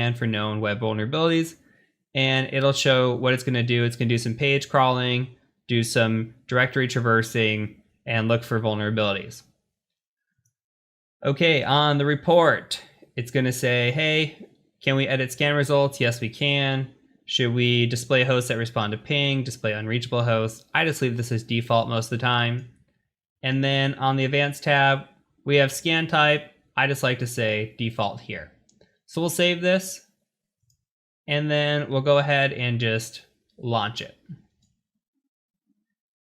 scan for known web vulnerabilities, and it'll show what it's going to do. It's going to do some page crawling, do some directory traversing, and look for vulnerabilities. Okay, on the report, it's going to say, hey, can we edit scan results? Yes, we can. Should we display hosts that respond to ping, display unreachable hosts? I just leave this as default most of the time. And then on the advanced tab, we have scan type. I just like to say default here. So we'll save this, and then we'll go ahead and just launch it.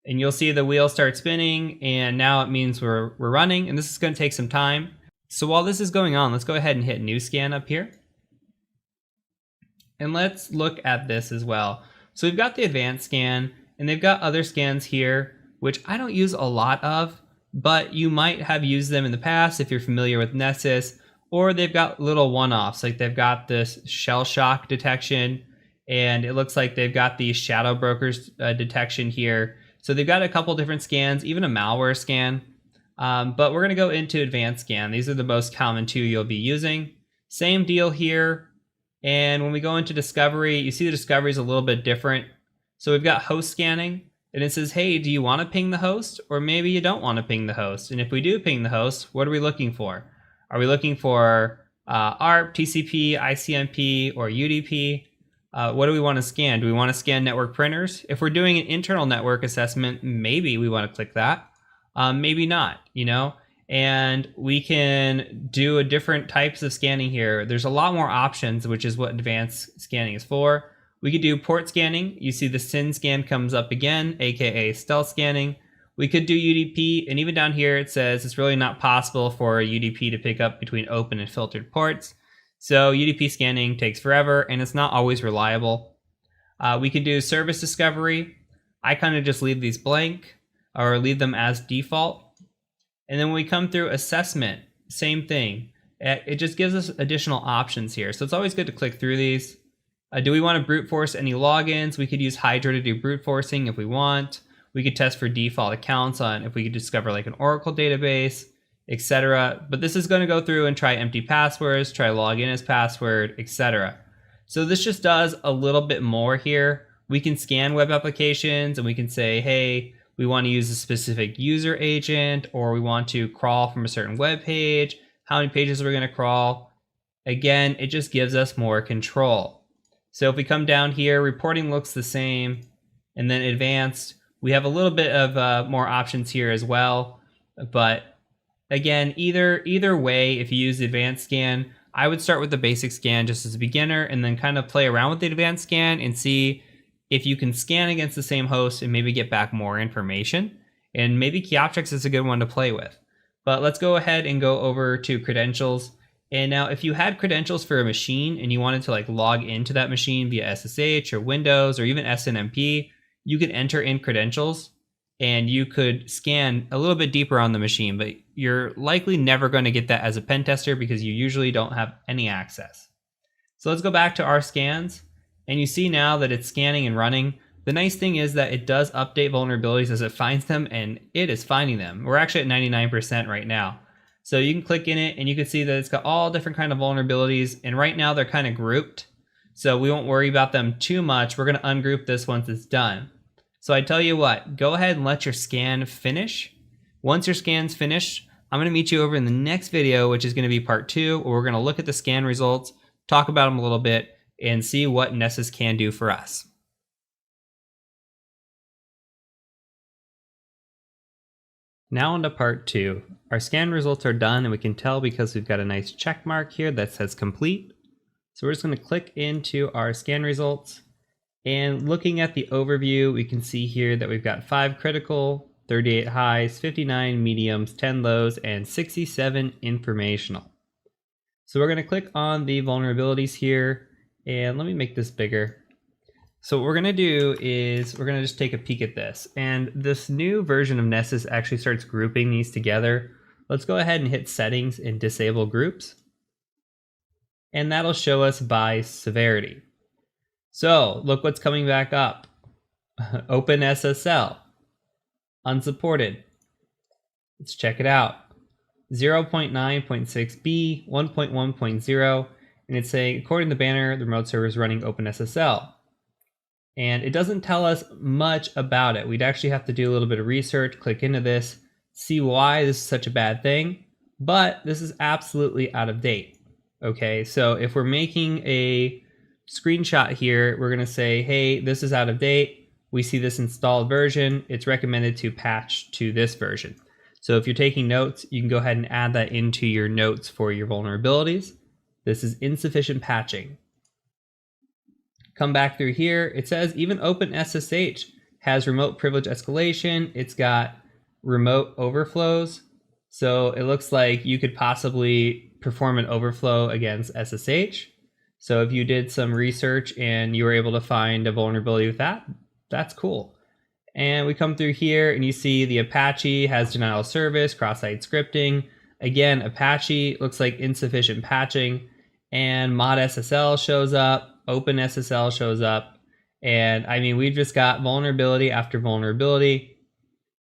And you'll see the wheel start spinning, and now it means we're running, and this is going to take some time. So while this is going on, let's go ahead and hit new scan up here. And let's look at this as well. So we've got the advanced scan, and they've got other scans here, which I don't use a lot of, but you might have used them in the past if you're familiar with Nessus, or they've got little one-offs, like they've got this shell shock detection, and it looks like they've got the shadow brokers detection here. So they've got a couple different scans, even a malware scan, but we're gonna go into advanced scan. These are the most common two you'll be using. Same deal here. And when we go into discovery, you see the discovery is a little bit different. So we've got host scanning, and it says, hey, do you want to ping the host? Or maybe you don't want to ping the host. And if we do ping the host, what are we looking for? Are we looking for ARP, TCP, ICMP, or UDP? What do we want to scan? Do we want to scan network printers? If we're doing an internal network assessment, maybe we want to click that. Maybe not, you know? And we can do a different types of scanning here. There's a lot more options, which is what advanced scanning is for. We could do port scanning. You see the SYN scan comes up again, aka stealth scanning. We could do UDP, and even down here it says it's really not possible for a UDP to pick up between open and filtered ports. So UDP scanning takes forever, and it's not always reliable. We can do service discovery. I kind of just leave these blank, or leave them as default. And then when we come through assessment, same thing. It just gives us additional options here. So it's always good to click through these. Do we want to brute force any logins? We could use Hydra to do brute forcing if we want. We could test for default accounts on if we could discover like an Oracle database, etc. But this is going to go through and try empty passwords, try login as password, etc. So this just does a little bit more here. We can scan web applications, and we can say, hey, we want to use a specific user agent, or we want to crawl from a certain web page. How many pages are we going to crawl? Again, it just gives us more control. So if we come down here, reporting looks the same, and then advanced, we have a little bit of more options here as well. But again, either way, if you use the advanced scan, I would start with the basic scan just as a beginner, and then kind of play around with the advanced scan and see if you can scan against the same host and maybe get back more information. And maybe key objects is a good one to play with. But let's go ahead and go over to credentials. And now if you had credentials for a machine and you wanted to like log into that machine via SSH or Windows or even SNMP, you could enter in credentials and you could scan a little bit deeper on the machine, but you're likely never going to get that as a pen tester because you usually don't have any access. So let's go back to our scans, and you see now that it's scanning and running. The nice thing is that it does update vulnerabilities as it finds them, and it is finding them. We're actually at 99% right now. So you can click in it and you can see that it's got all different kind of vulnerabilities, and right now they're kind of grouped. So we won't worry about them too much. We're going to ungroup this once it's done. So I tell you what, go ahead and let your scan finish. Once your scan's finished, I'm going to meet you over in the next video, which is going to be part 2, where we're going to look at the scan results, talk about them a little bit, and see what Nessus can do for us. Now on to part 2. Our scan results are done, and we can tell because we've got a nice check mark here that says complete. So we're just going to click into our scan results. And looking at the overview, we can see here that we've got 5 critical, 38 highs, 59 mediums, 10 lows, and 67 informational. So we're going to click on the vulnerabilities here, and let me make this bigger. So what we're going to do is we're going to just take a peek at this. And this new version of Nessus actually starts grouping these together. Let's go ahead and hit settings and disable groups. And that'll show us by severity. So look what's coming back up. OpenSSL, unsupported. Let's check it out. 0.9.6b, 1.1.0, and it's saying, according to the banner, the remote server is running OpenSSL. And it doesn't tell us much about it. We'd actually have to do a little bit of research, click into this, see why this is such a bad thing, but this is absolutely out of date. Okay, so if we're making a screenshot here, we're gonna say, hey, this is out of date. We see this installed version. It's recommended to patch to this version. So if you're taking notes, you can go ahead and add that into your notes for your vulnerabilities. This is insufficient patching. Come back through here. It says even OpenSSH has remote privilege escalation. It's got remote overflows. So it looks like you could possibly perform an overflow against SSH. So if you did some research and you were able to find a vulnerability with that, that's cool. And we come through here and you see the Apache has denial of service, cross-site scripting. Again, Apache looks like insufficient patching, and mod SSL shows up. OpenSSL shows up, and I mean, we've just got vulnerability after vulnerability.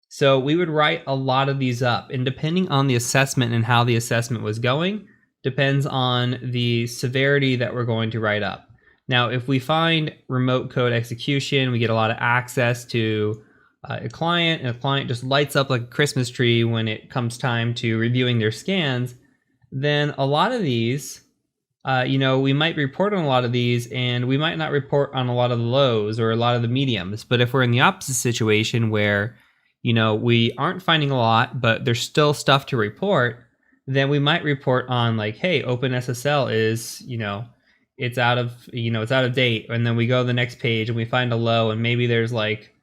So we would write a lot of these up, and depending on the assessment and how the assessment was going, depends on the severity that we're going to write up. Now, if we find remote code execution, we get a lot of access to a client, and a client just lights up like a Christmas tree when it comes time to reviewing their scans, then a lot of these, we might report on a lot of these, and we might not report on a lot of the lows or a lot of the mediums. But if we're in the opposite situation where, we aren't finding a lot, but there's still stuff to report, then we might report on like, hey, OpenSSL is, it's out of date. And then we go to the next page and we find a low, and maybe there's like,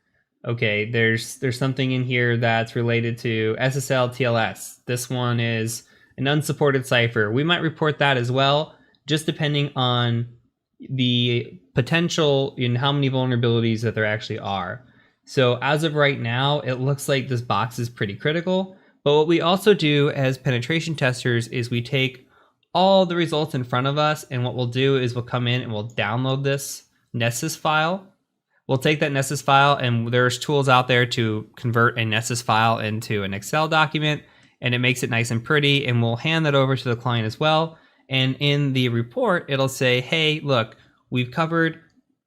okay, there's something in here that's related to SSL TLS. This one is an unsupported cipher. We might report that as well, just depending on the potential in how many vulnerabilities that there actually are. So as of right now, it looks like this box is pretty critical. But what we also do as penetration testers is we take all the results in front of us, and what we'll do is we'll come in and we'll download this Nessus file. We'll take that Nessus file, and there's tools out there to convert a Nessus file into an Excel document, and it makes it nice and pretty, and we'll hand that over to the client as well. And in the report, it'll say, hey, look, we've covered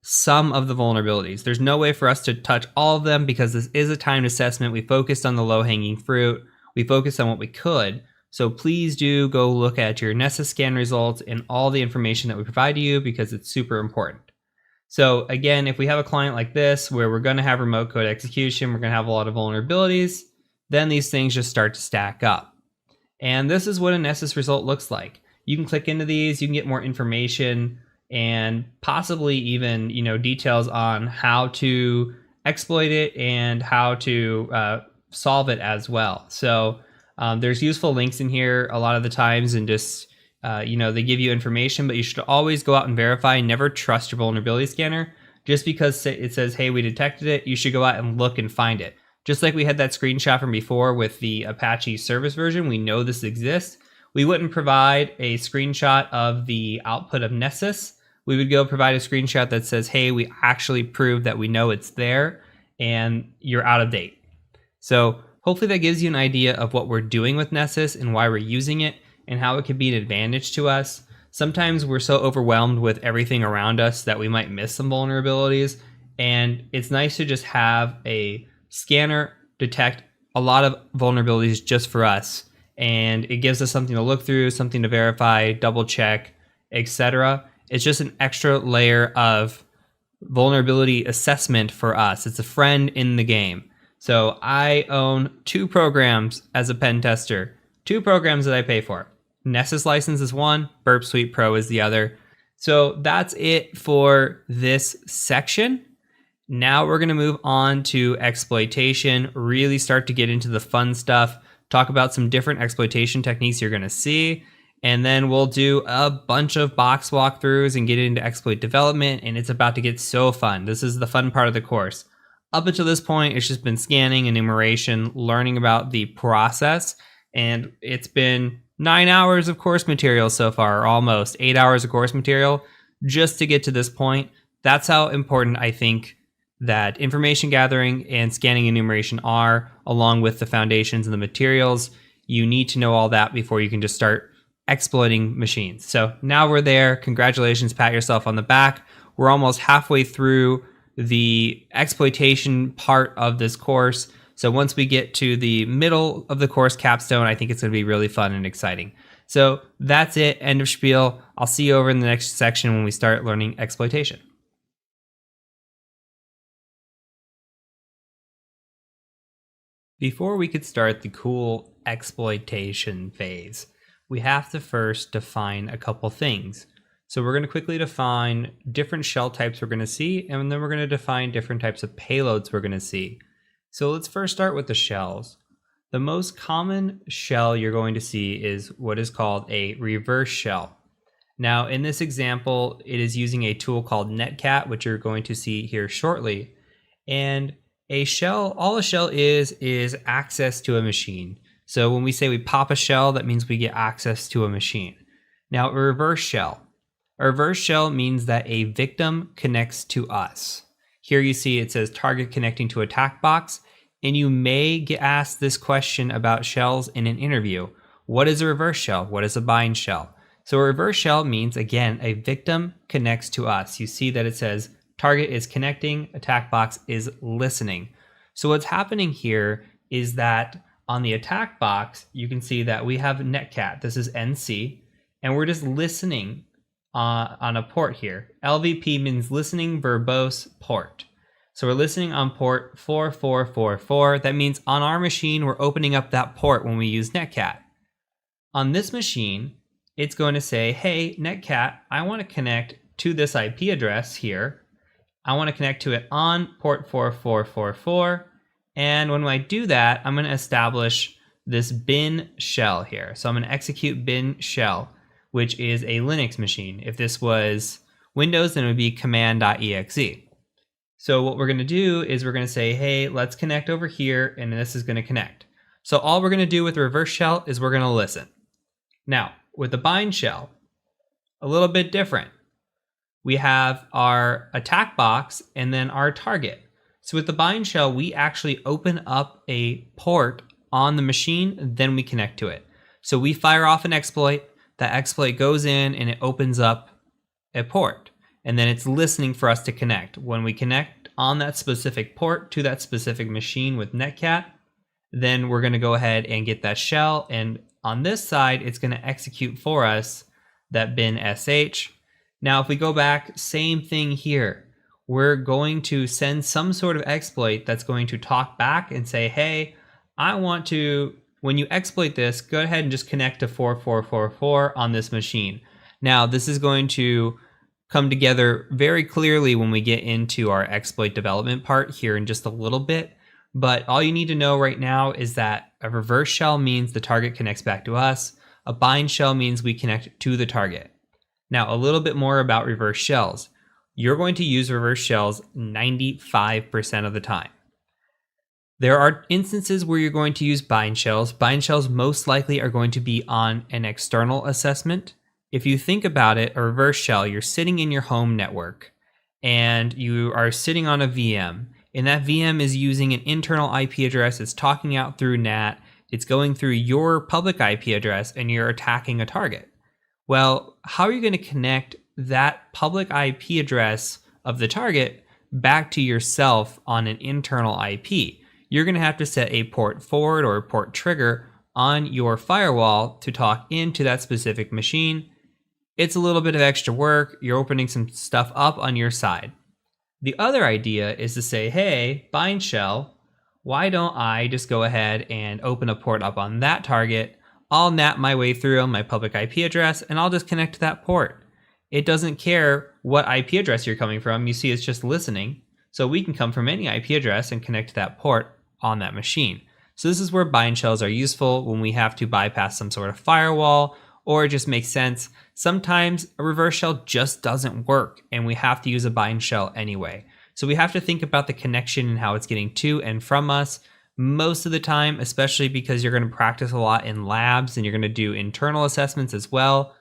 some of the vulnerabilities. There's no way for us to touch all of them because this is a timed assessment. We focused on the low-hanging fruit. We focused on what we could. So please do go look at your Nessus scan results and all the information that we provide to you, because it's super important. So again, if we have a client like this where we're going to have remote code execution, we're going to have a lot of vulnerabilities, then these things just start to stack up. And this is what a Nessus result looks like. You can click into these, you can get more information, and possibly even, details on how to exploit it and how to solve it as well. So there's useful links in here a lot of the times, and just, they give you information, but you should always go out and verify. Never trust your vulnerability scanner. Just because it says, hey, we detected it, you should go out and look and find it. Just like we had that screenshot from before with the Apache service version, we know this exists. We wouldn't provide a screenshot of the output of Nessus. We would go provide a screenshot that says, hey, we actually proved that we know it's there and you're out of date. So hopefully that gives you an idea of what we're doing with Nessus and why we're using it and how it could be an advantage to us. Sometimes we're so overwhelmed with everything around us that we might miss some vulnerabilities. And it's nice to just have a scanner detect a lot of vulnerabilities just for us. And it gives us something to look through, something to verify, double check, etc. It's just an extra layer of vulnerability assessment for us. It's a friend in the game. So I own 2 programs as a pen tester, 2 programs that I pay for. Nessus license is one, Burp Suite Pro is the other. So that's it for this section. Now we're going to move on to exploitation, really start to get into the fun stuff, talk about some different exploitation techniques you're going to see, and then we'll do a bunch of box walkthroughs and get into exploit development, and it's about to get so fun. This is the fun part of the course. Up until this point, it's just been scanning, enumeration, learning about the process, and it's been 9 hours of course material so far, almost 8 hours of course material, just to get to this point. That's how important I think that information gathering and scanning enumeration are, along with the foundations and the materials. You need to know all that before you can just start exploiting machines. So now we're there. Congratulations, pat yourself on the back. We're almost halfway through the exploitation part of this course. So once we get to the middle of the course capstone, I think it's going to be really fun and exciting. So that's it. End of spiel. I'll see you over in the next section when we start learning exploitation. Before we could start the cool exploitation phase, we have to first define a couple things. So we're going to quickly define different shell types we're going to see, and then we're going to define different types of payloads we're going to see. So let's first start with the shells. The most common shell you're going to see is what is called a reverse shell. Now, in this example, it is using a tool called netcat, which you're going to see here shortly. And a shell, all a shell is access to a machine. So when we say we pop a shell, that means we get access to a machine. Now, a reverse shell means that a victim connects to us. Here you see it says target connecting to attack box, and you may get asked this question about shells in an interview. What is a reverse shell? What is a bind shell? So a reverse shell means, again, a victim connects to us. You see that it says target is connecting, attack box is listening. So what's happening here is that on the attack box, you can see that we have netcat. This is NC, and we're just listening on a port here. LVP means listening verbose port. So we're listening on port 4444. That means on our machine, we're opening up that port when we use netcat. On this machine, it's going to say, hey, netcat, I want to connect to this IP address here. I want to connect to it on port 4444. And when I do that, I'm going to establish this bin shell here. So I'm going to execute bin shell, which is a Linux machine. If this was Windows, then it would be command.exe. So what we're going to do is we're going to say, hey, let's connect over here, and this is going to connect. So all we're going to do with the reverse shell is we're going to listen. Now, with the bind shell, a little bit different. We have our attack box and then our target. So with the bind shell, we actually open up a port on the machine, then we connect to it. So we fire off an exploit, that exploit goes in and it opens up a port, and then it's listening for us to connect. When we connect on that specific port to that specific machine with netcat, then we're going to go ahead and get that shell, and on this side, it's going to execute for us that bin sh. Now, if we go back, same thing here. We're going to send some sort of exploit that's going to talk back and say, hey, I want to, when you exploit this, go ahead and just connect to 4444 on this machine. Now, this is going to come together very clearly when we get into our exploit development part here in just a little bit. But all you need to know right now is that a reverse shell means the target connects back to us. A bind shell means we connect to the target. Now, a little bit more about reverse shells. You're going to use reverse shells 95% of the time. There are instances where you're going to use bind shells. Bind shells most likely are going to be on an external assessment. If you think about it, a reverse shell, you're sitting in your home network and you are sitting on a VM, and that VM is using an internal IP address. It's talking out through NAT. It's going through your public IP address, and you're attacking a target. Well, how are you going to connect that public IP address of the target back to yourself on an internal IP? You're going to have to set a port forward or a port trigger on your firewall to talk into that specific machine. It's a little bit of extra work. You're opening some stuff up on your side. The other idea is to say, hey, bind shell, why don't I just go ahead and open a port up on that target? I'll NAT my way through on my public IP address, and I'll just connect to that port. It doesn't care what IP address you're coming from. You see, it's just listening. So we can come from any IP address and connect to that port on that machine. So this is where bind shells are useful when we have to bypass some sort of firewall, or it just makes sense. Sometimes a reverse shell just doesn't work, and we have to use a bind shell anyway. So we have to think about the connection and how it's getting to and from us. Most of the time, especially because you're going to practice a lot in labs and you're going to do internal assessments as well,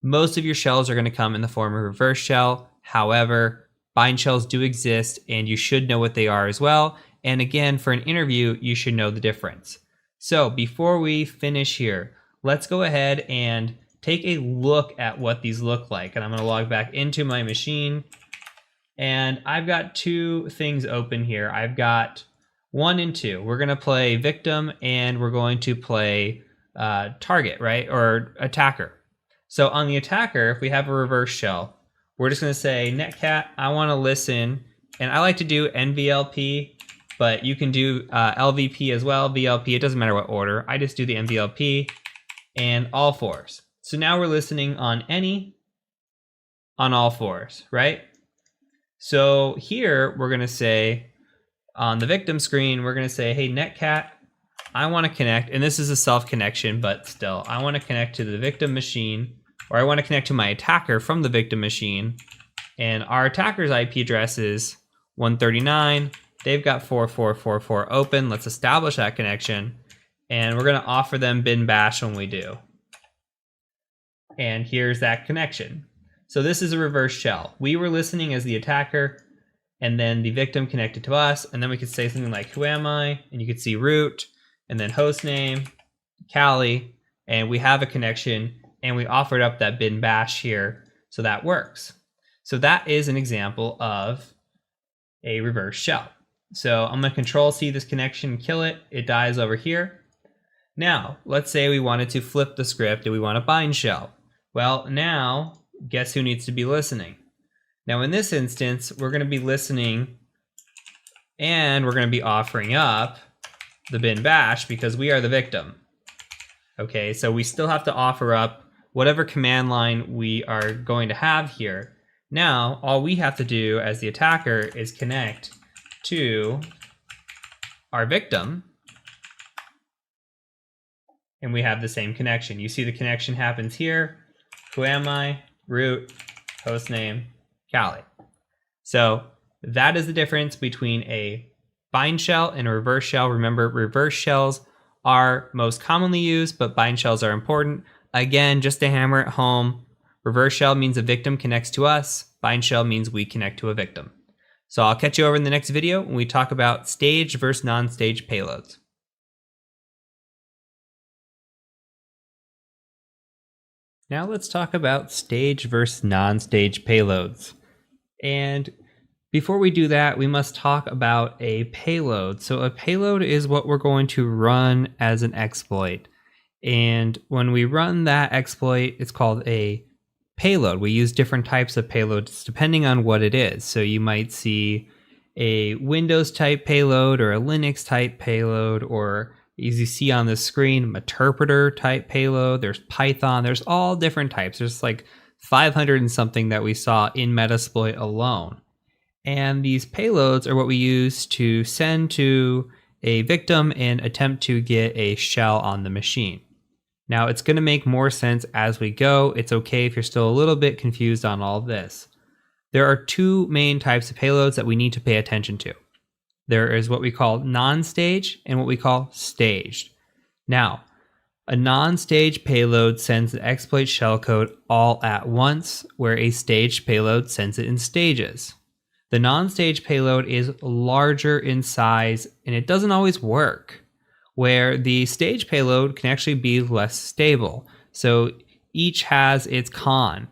most of your shells are going to come in the form of reverse shell. However, bind shells do exist, and you should know what they are as well. And again, for an interview, you should know the difference. So before we finish here, let's go ahead and take a look at what these look like. And I'm going to log back into my machine. And I've got two things open here. I've got 1 and 2. We're going to play victim and we're going to play target, right? Or attacker. So on the attacker, if we have a reverse shell, we're just going to say netcat, I want to listen. And I like to do NVLP, but you can do LVP as well, VLP. It doesn't matter what order. I just do the NVLP and all fours. So now we're listening on any, on all fours, right? So here we're going to say on the victim screen, we're going to say, hey, netcat, I want to connect. And this is a self connection, but still, I want to connect to the victim machine, or I want to connect to my attacker from the victim machine. And our attacker's IP address is 139. They've got 4444 open. Let's establish that connection. And we're going to offer them bin bash when we do. And here's that connection. So this is a reverse shell. We were listening as the attacker, and then the victim connected to us. And then we could say something like, who am I? And you could see root, and then host name, Cali, and we have a connection, and we offered up that bin bash here. So that works. So that is an example of a reverse shell. So I'm going to control C this connection, kill it. It dies over here. Now, let's say we wanted to flip the script and we want a bind shell. Well, now, guess who needs to be listening? Now, in this instance, we're going to be listening and we're going to be offering up the bin bash because we are the victim. Okay, so we still have to offer up whatever command line we are going to have here. Now, all we have to do as the attacker is connect to our victim, and we have the same connection. You see the connection happens here. Who am I? Root, hostname, Cali. So that is the difference between a bind shell and a reverse shell. Remember, reverse shells are most commonly used, but bind shells are important. Again, just to hammer it home, reverse shell means a victim connects to us. Bind shell means we connect to a victim. So I'll catch you over in the next video when we talk about staged versus non-staged payloads. Now let's talk about staged versus non-staged payloads. And before we do that, we must talk about a payload. So a payload is what we're going to run as an exploit. And when we run that exploit, it's called a payload. We use different types of payloads depending on what it is. So you might see a Windows type payload or a Linux type payload, or as you see on the screen, interpreter type payload. There's Python. There's all different types. There's like 500 and something that we saw in Metasploit alone. And these payloads are what we use to send to a victim and attempt to get a shell on the machine. Now, it's going to make more sense as we go. It's okay if you're still a little bit confused on all of this. There are two main types of payloads that we need to pay attention to. There is what we call non-staged and what we call staged. Now, a non-staged payload sends the exploit shellcode all at once, where a staged payload sends it in stages. The non-staged payload is larger in size and it doesn't always work, where the staged payload can actually be less stable. So each has its con.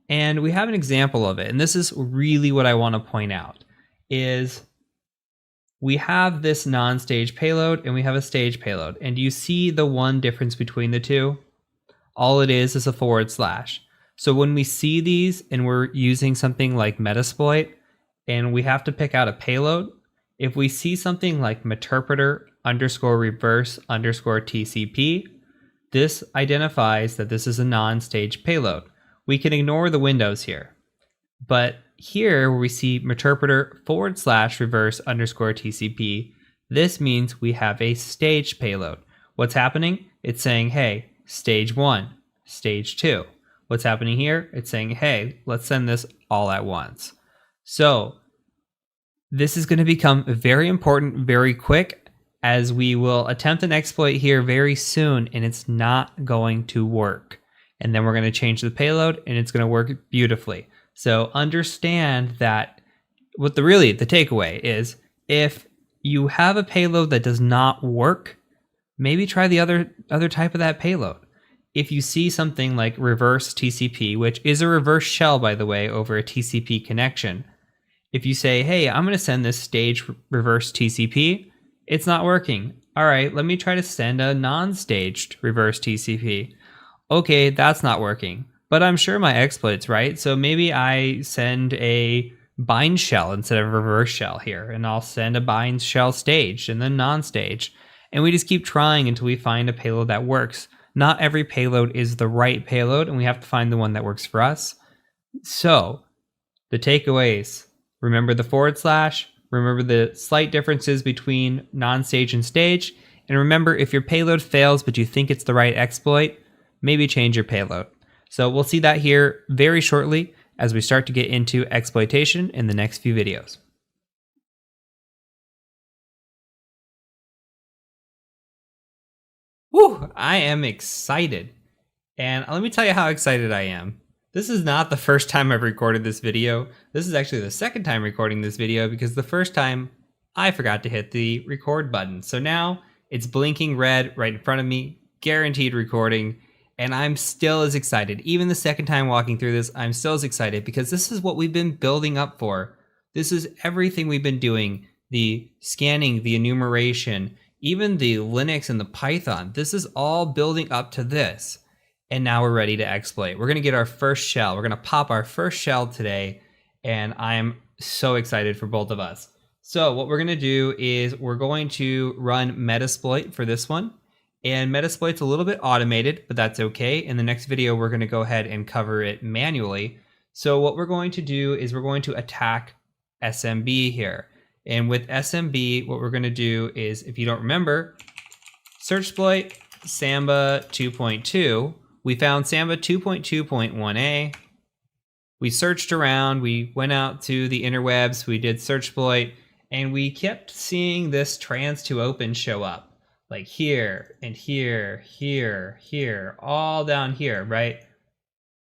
And we have an example of it. And this is really what I want to point out is we have this non-staged payload and we have a staged payload. And do you see the one difference between the two? All it is a /. So when we see these and we're using something like Metasploit and we have to pick out a payload, if we see something like meterpreter _reverse _TCP, this identifies that this is a non-staged payload. We can ignore the windows here. But here where we see meterpreter /reverse _TCP, this means we have a staged payload. What's happening? It's saying, hey, stage 1, stage 2. What's happening here? It's saying, hey, let's send this all at once. So this is going to become very important very quick, as we will attempt an exploit here very soon and it's not going to work. And then we're going to change the payload and it's going to work beautifully. So understand that what the takeaway is, if you have a payload that does not work, maybe try the other type of that payload. if you see something like reverse TCP, which is a reverse shell, by the way, over a TCP connection, if you say, hey, I'm going to send this stage reverse TCP, it's not working. All right, let me try to send a non-staged reverse TCP. Okay, that's not working, but I'm sure my exploit's right. So maybe I send a bind shell instead of a reverse shell here, and I'll send a bind shell staged and then non-staged. And we just keep trying until we find a payload that works. Not every payload is the right payload, and we have to find the one that works for us. So the takeaways: remember the /, remember the slight differences between non-stage and stage, and remember if your payload fails but you think it's the right exploit, maybe change your payload. So we'll see that here very shortly as we start to get into exploitation in the next few videos. Whew, I am excited. And let me tell you how excited I am. This is not the first time I've recorded this video. This is actually the second time recording this video because the first time I forgot to hit the record button. So now it's blinking red right in front of me, guaranteed recording, and I'm still as excited. Even the second time walking through this, I'm still as excited because this is what we've been building up for. This is everything we've been doing, the scanning, the enumeration, even the Linux and the Python. This is all building up to this. And now we're ready to exploit. We're gonna get our first shell. We're gonna pop our first shell today, and I'm so excited for both of us. So what we're gonna do is we're going to run Metasploit for this one. And Metasploit's a little bit automated, but that's okay. In the next video, we're gonna go ahead and cover it manually. So what we're going to do is we're going to attack SMB here. And with SMB, what we're gonna do is, if you don't remember, search exploit Samba 2.2. We found Samba 2.2.1a. We searched around, we went out to the interwebs, we did search exploit, and we kept seeing this trans to open show up. Like here, and here, here, here, all down here, right?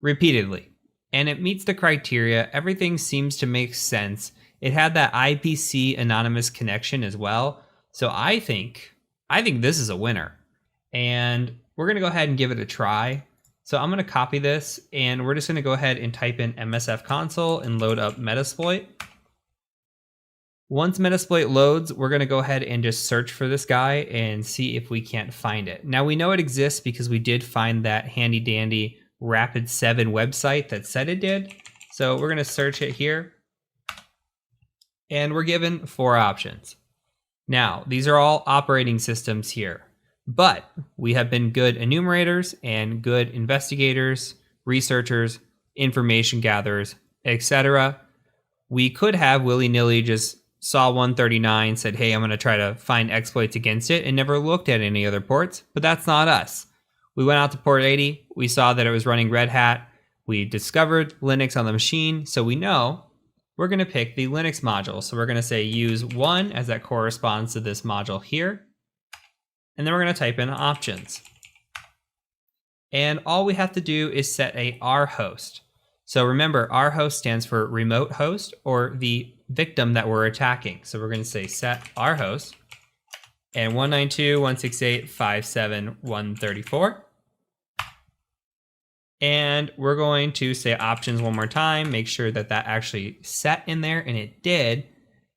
Repeatedly. And it meets the criteria, everything seems to make sense. It had that IPC anonymous connection as well. So I think this is a winner. And we're gonna go ahead and give it a try. So I'm gonna copy this and we're just gonna go ahead and type in MSF console and load up Metasploit. Once Metasploit loads, we're gonna go ahead and just search for this guy and see if we can't find it. Now we know it exists because we did find that handy dandy Rapid7 website that said it did. So we're gonna search it here. And we're given 4 options. Now, these are all operating systems here, but we have been good enumerators and good investigators, researchers, information gatherers, etc. We could have willy-nilly just saw 139, said, hey, I'm gonna try to find exploits against it, and never looked at any other ports, but that's not us. We went out to port 80, we saw that it was running Red Hat, we discovered Linux on the machine, so we know we're gonna pick the Linux module. So we're gonna say use 1 as that corresponds to this module here, and then we're gonna type in options. And all we have to do is set a rhost. So remember, rhost stands for remote host or the victim that we're attacking. So we're going to say set rhost and 192.168.57134. And we're going to say options one more time, make sure that that actually set in there, and it did.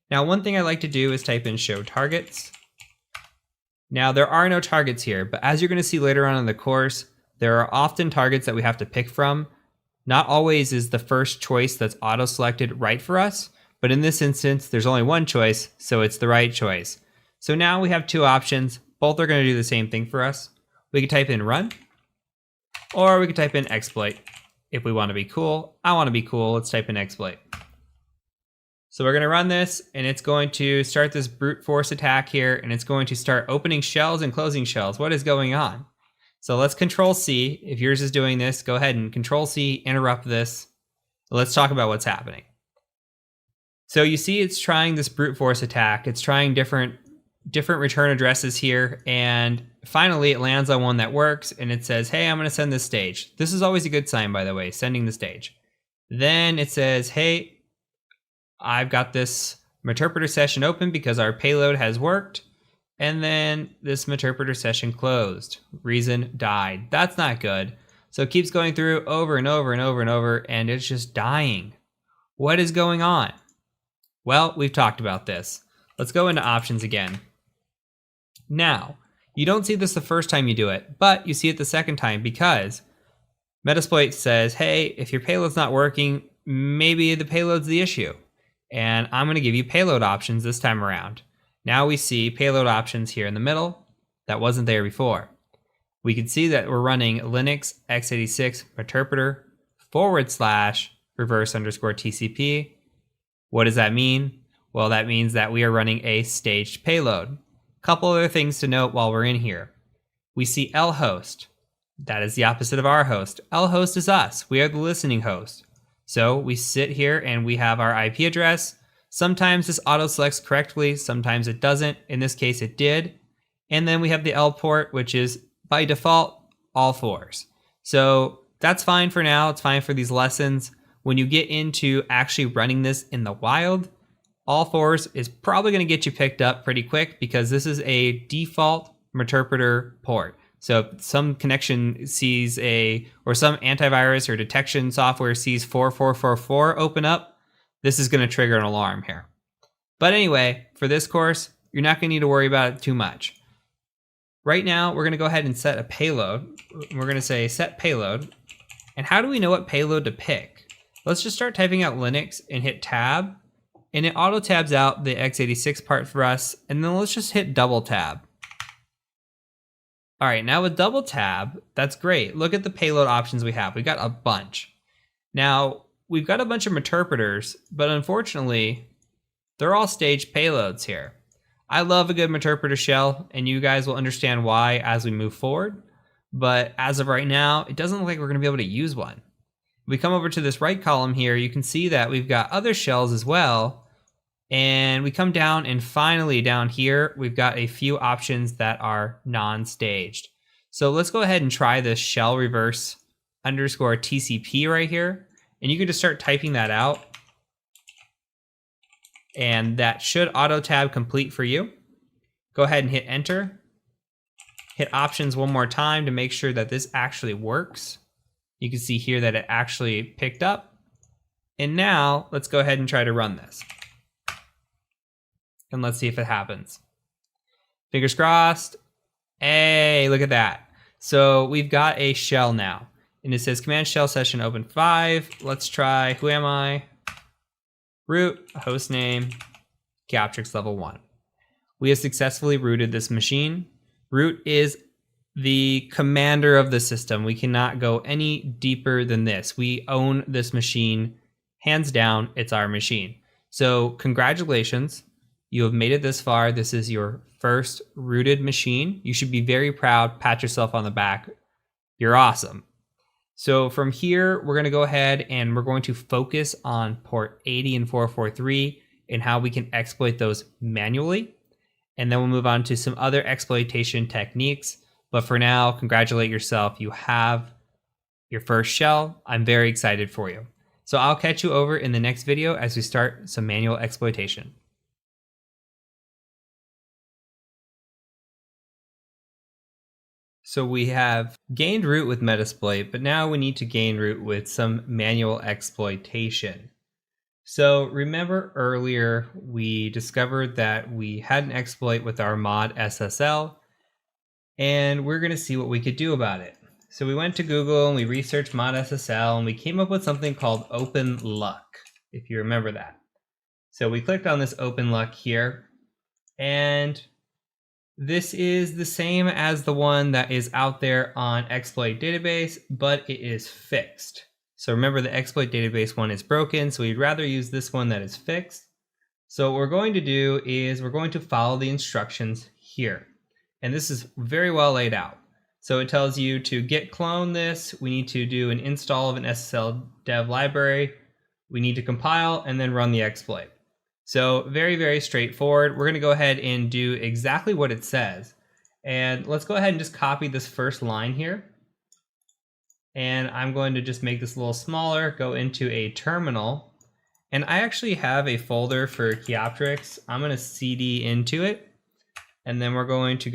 Now, one thing I like to do is type in show targets. Now, there are no targets here, but as you're going to see later on in the course, there are often targets that we have to pick from. Not always is the first choice that's auto-selected right for us, but in this instance, there's only one choice, so it's the right choice. So now we have 2 options. Both are going to do the same thing for us. We can type in run, or we can type in exploit. If we want to be cool, I want to be cool, let's type in exploit. So we're going to run this, and it's going to start this brute force attack here, and it's going to start opening shells and closing shells. What is going on? So let's Control C. If yours is doing this, go ahead and Control C, interrupt this. Let's talk about what's happening. So you see it's trying this brute force attack. It's trying different return addresses here, and finally it lands on one that works, and it says, hey, I'm going to send this stage. This is always a good sign, by the way, sending the stage. Then it says, hey, I've got this interpreter session open because our payload has worked. And then this interpreter session closed. Reason died. That's not good. So it keeps going through over and over and over and over, and it's just dying. What is going on? Well, we've talked about this. Let's go into options again. Now, you don't see this the first time you do it, but you see it the second time because Metasploit says, hey, if your payload's not working, maybe the payload's the issue. And I'm going to give you payload options this time around. Now we see payload options here in the middle. That wasn't there before. We can see that we're running Linux x86 interpreter / reverse _ TCP. What does that mean? Well, that means that we are running a staged payload. Couple other things to note while we're in here. We see lhost. That is the opposite of our host. Lhost is us. We are the listening host. So we sit here and we have our IP address. Sometimes this auto selects correctly, sometimes it doesn't. In this case, it did. And then we have the L port, which is by default all 4s. So that's fine for now. It's fine for these lessons. When you get into actually running this in the wild, all 4s is probably going to get you picked up pretty quick because this is a default interpreter port. So if some connection sees or some antivirus or detection software sees 4444 open up, this is going to trigger an alarm here. But anyway, for this course, you're not going to need to worry about it too much. Right now, we're going to go ahead and set a payload. We're going to say set payload. And how do we know what payload to pick? Let's just start typing out Linux and hit tab. And it auto tabs out the x86 part for us. And then let's just hit double tab. All right, now with double tab, that's great. Look at the payload options we have. We got a bunch. Now, we've got a bunch of interpreters, but unfortunately, they're all staged payloads here. I love a good interpreter shell, and you guys will understand why as we move forward. But as of right now, it doesn't look like we're going to be able to use one. If we come over to this right column here, you can see that we've got other shells as well. And we come down, and finally down here, we've got a few options that are non-staged. So let's go ahead and try this shell reverse _ TCP right here. And you can just start typing that out. And that should auto tab complete for you. Go ahead and hit enter. Hit options one more time to make sure that this actually works. You can see here that it actually picked up. And now let's go ahead and try to run this. And let's see if it happens. Fingers crossed. Hey, look at that. So we've got a shell now. And it says command shell session open 5. Let's try, who am I? Root, hostname, Captrix level 1. We have successfully rooted this machine. Root is the commander of the system. We cannot go any deeper than this. We own this machine. Hands down, it's our machine. So congratulations. You have made it this far. This is your first rooted machine. You should be very proud. Pat yourself on the back. You're awesome. So from here, we're going to go ahead and we're going to focus on port 80 and 443 and how we can exploit those manually. And then we'll move on to some other exploitation techniques. But for now, congratulate yourself. You have your first shell. I'm very excited for you. So I'll catch you over in the next video as we start some manual exploitation. So we have gained root with Metasploit, but now we need to gain root with some manual exploitation. So remember earlier, we discovered that we had an exploit with our mod SSL, and we're going to see what we could do about it. So we went to Google and we researched mod SSL, and we came up with something called OpenLuck, if you remember that. So we clicked on this OpenLuck here, and this is the same as the one that is out there on exploit database, but it is fixed. So remember, the exploit database one is broken, so we'd rather use this one that is fixed. So what we're going to do is we're going to follow the instructions here. And this is very well laid out. So it tells you to git clone this. We need to do an install of an SSL dev library. We need to compile and then run the exploit. So very, very straightforward. We're going to go ahead and do exactly what it says. And let's go ahead and just copy this first line here. And I'm going to just make this a little smaller, go into a terminal. And I actually have a folder for Captrix. I'm going to cd into it. and then we're going to